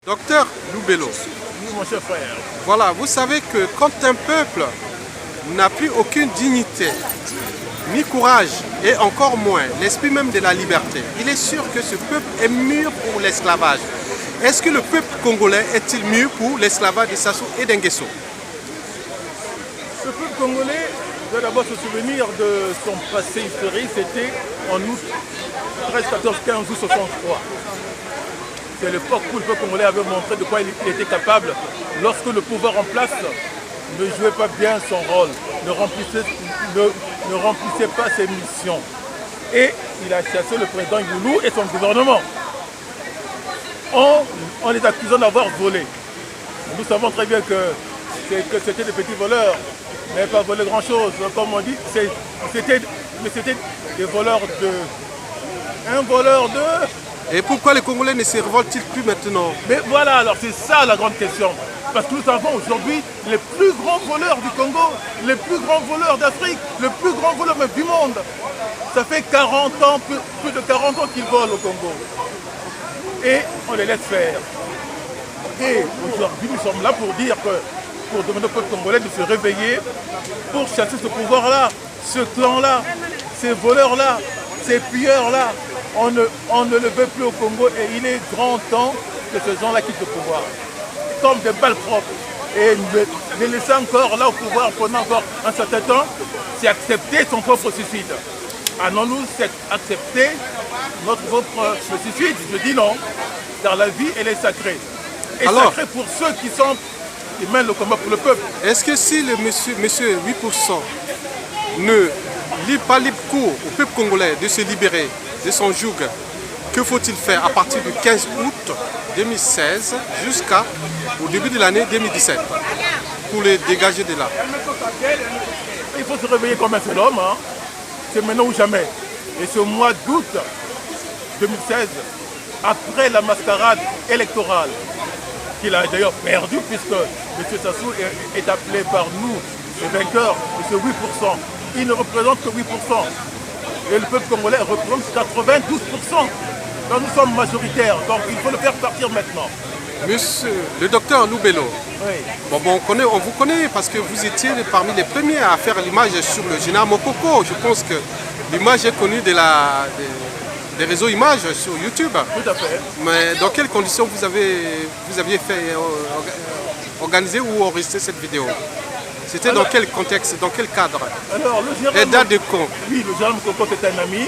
Docteur Loubelo, Oui, mon cher frère. voilà, vous savez que quand un peuple n'a plus aucune dignité, ni courage, et encore moins l'esprit même de la liberté, il est sûr que ce peuple est mûr pour l'esclavage. Est-ce que le peuple congolais est-il mûr pour l'esclavage de Sassou et d'Nguesso? Le peuple congolais doit d'abord se souvenir de son passé historique. C'était en août 13, 14, 15 août 63. C'est l'époque où le peuple congolais avait montré de quoi il était capable lorsque le pouvoir en place ne jouait pas bien son rôle, ne remplissait pas ses missions. Et il a chassé le président Youlou et son gouvernement en les accusant d'avoir volé. Nous savons très bien que c'était des petits voleurs, mais pas volé grand-chose. Comme on dit, c'était des voleurs de... Un voleur de... Et pourquoi les Congolais ne se révoltent-ils plus maintenant? Mais voilà, alors c'est ça la grande question. Parce que nous savons aujourd'hui les plus grands voleurs du Congo, les plus grands voleurs d'Afrique, le plus grand voleur même du monde. Ça fait 40 ans, plus de 40 ans qu'ils volent au Congo. Et on les laisse faire. Et aujourd'hui, nous sommes là pour dire que, pour demander au peuple congolais de se réveiller, pour chasser ce pouvoir-là, ce clan-là, ces voleurs-là, ces pilleurs-là. On ne le veut plus au Congo et il est grand temps que ces gens-là quittent le pouvoir. Comme des balles propres. Et les laisser encore là au pouvoir pendant encore un certain temps, c'est accepter son propre suicide. Allons-nous accepter notre propre suicide? Je dis non, car la vie, elle est sacrée. Et alors, sacrée pour ceux qui mènent le combat pour le peuple. Est-ce que si le monsieur 8% ne lit pas libre cours au peuple congolais de se libérer de son joug, que faut-il faire à partir du 15 août 2016 jusqu'au début de l'année 2017 pour les dégager de là? Il faut se réveiller comme un seul homme, hein. C'est maintenant ou jamais. Et ce mois d'août 2016, après la mascarade électorale, qu'il a d'ailleurs perdu, puisque M. Sassou est appelé par nous le vainqueur de ce 8%. Il ne représente que 8%. Et le peuple congolais représente 92%. Donc nous sommes majoritaires, donc il faut le faire partir maintenant. Monsieur le docteur Loubelo, Oui. on vous connaît parce que vous étiez parmi les premiers à faire l'image sur le général Mokoko. Je pense que l'image est connue des réseaux images sur YouTube. Tout à fait. Mais dans quelles conditions vous aviez fait organiser ou enregistrer cette vidéo? C'était dans quel contexte, dans quel cadre? Alors, le général... Et date de quand? Oui, le général Mokoko c'était un ami.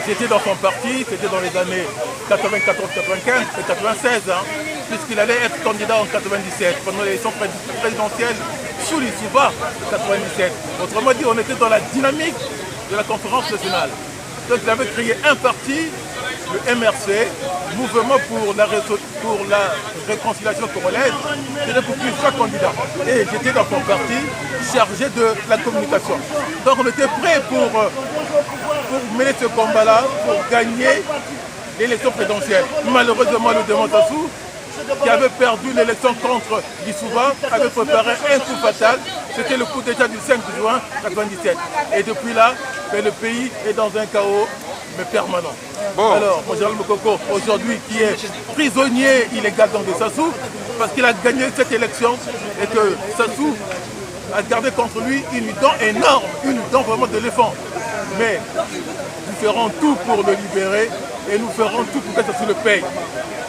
J'étais dans son parti, c'était dans les années 94, 95 et 96, hein, puisqu'il allait être candidat en 97, pendant l'élection présidentielle sous l'Issouba de 97. Autrement dit, on était dans la dynamique de la conférence nationale. Donc il avait créé un parti, le MRC, Mouvement pour la réconciliation congolaise, c'était pour qu'il soit candidat. Et j'étais dans son parti chargé de la communication. Donc on était prêts pour mener ce combat-là, pour gagner l'élection présidentielle. Malheureusement, le démon Sassou, qui avait perdu l'élection contre l'Issouba, avait préparé un coup fatal. C'était le coup d'État du 5 juin 1997. Et depuis là, le pays est dans un chaos mais permanent. Bon. Alors, mon général Mokoko, aujourd'hui, qui est prisonnier illégal de Sassou, parce qu'il a gagné cette élection et que Sassou a gardé contre lui une dent énorme, une dent vraiment d'éléphant. Mais nous ferons tout pour le libérer et nous ferons tout pour que Sassou le paye.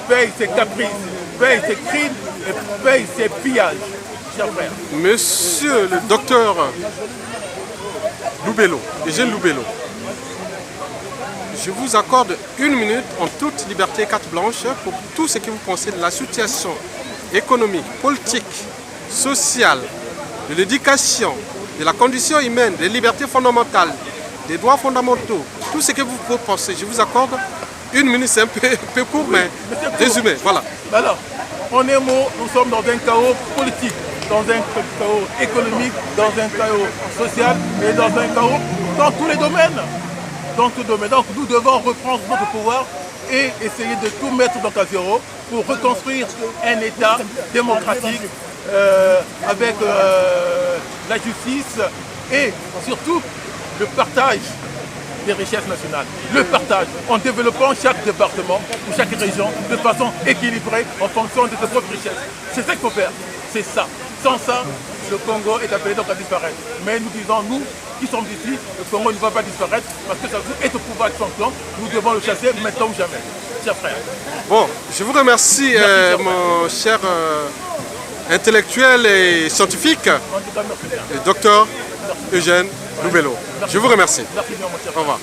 Paye ses caprices, paye ses crimes et paye ses pillages, chers frères. Monsieur le docteur Loubelo, Eugène Loubelo, je vous accorde une minute en toute liberté carte blanche pour tout ce que vous pensez de la situation économique, politique, sociale, de l'éducation, de la condition humaine, des libertés fondamentales, des droits fondamentaux, tout ce que vous pouvez penser. Je vous accorde une minute, c'est un peu court, mais résumé, voilà. Alors, en un mot, nous sommes dans un chaos politique, dans un chaos économique, dans un chaos social et dans un chaos dans tous les domaines. Dans tout domaine. Donc nous devons reprendre notre pouvoir et essayer de tout mettre donc à zéro pour reconstruire un État démocratique avec la justice et surtout le partage des richesses nationales. Le partage, en développant chaque département ou chaque région de façon équilibrée en fonction de ses propres richesses. C'est ça qu'il faut faire, c'est ça. Sans ça, le Congo est appelé donc à disparaître. Mais nous disons, nous qui sommes ici, le Congo ne va pas disparaître parce que ça est au pouvoir de son clan. Nous devons le chasser maintenant ou jamais, chers frères. Bon, je vous remercie, mon cher intellectuel et scientifique, En tout cas, merci bien. le docteur Eugène Loubello. Je vous remercie. Merci bien, mon cher Au frère. revoir.